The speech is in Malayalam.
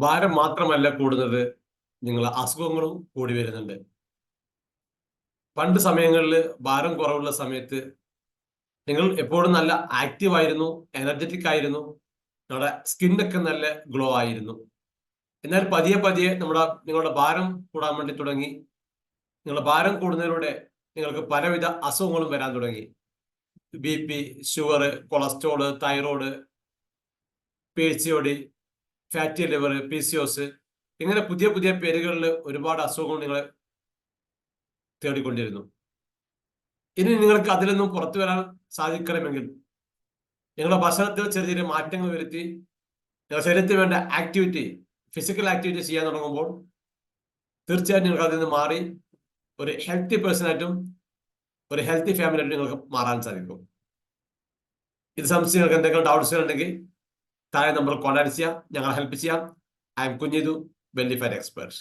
ഭാരം മാത്രമല്ല കൂടുന്നത്, നിങ്ങളെ അസുഖങ്ങളും കൂടി വരുന്നുണ്ട്. പണ്ട് സമയങ്ങളിൽ ഭാരം കുറവുള്ള സമയത്ത് നിങ്ങൾ എപ്പോഴും നല്ല ആക്റ്റീവ് ആയിരുന്നു, എനർജറ്റിക് ആയിരുന്നു, നിങ്ങളുടെ സ്കിന്നൊക്കെ നല്ല ഗ്ലോ ആയിരുന്നു. എന്നാൽ പതിയെ പതിയെ നിങ്ങളുടെ ഭാരം കൂടാൻ വേണ്ടി തുടങ്ങി. നിങ്ങളുടെ ഭാരം കൂടുന്നതിലൂടെ നിങ്ങൾക്ക് പലവിധ അസുഖങ്ങളും വരാൻ തുടങ്ങി. B P, sugar, cholesterol, thyroid, PCOD, fatty liver, PCOS, ഇങ്ങനെ പുതിയ പുതിയ പേരുകളിൽ ഒരുപാട് അസുഖങ്ങൾ നിങ്ങളെ തേടിക്കൊണ്ടിരുന്നു. ഇനി നിങ്ങൾക്ക് അതിൽ നിന്നും പുറത്തു വരാൻ സാധിക്കണമെങ്കിൽ നിങ്ങളുടെ ഭക്ഷണത്തിൽ ചെറിയ ചെറിയ മാറ്റങ്ങൾ വരുത്തി നിങ്ങളുടെ ശരീരത്തിന് വേണ്ട ആക്ടിവിറ്റി, ഫിസിക്കൽ ആക്ടിവിറ്റി ചെയ്യാൻ തുടങ്ങുമ്പോൾ തീർച്ചയായും നിങ്ങൾക്ക് അതിൽ നിന്ന് മാറി ഒരു ഹെൽത്തി പേഴ്സണായിട്ടും ഒരു ഹെൽത്തി ഫാമിലിയായിട്ടും നിങ്ങൾക്ക് മാറാൻ സാധിക്കും. ഇത് സംബന്ധിച്ച് നിങ്ങൾക്ക് എന്തെങ്കിലും ഡൗട്ട്സ് ഉണ്ടെങ്കിൽ താഴെ നമ്മൾ കോൺടാക്ട് ചെയ്യാം, ഞങ്ങൾ ഹെൽപ്പ് ചെയ്യാം. I M Kunhithu, belly fat expert.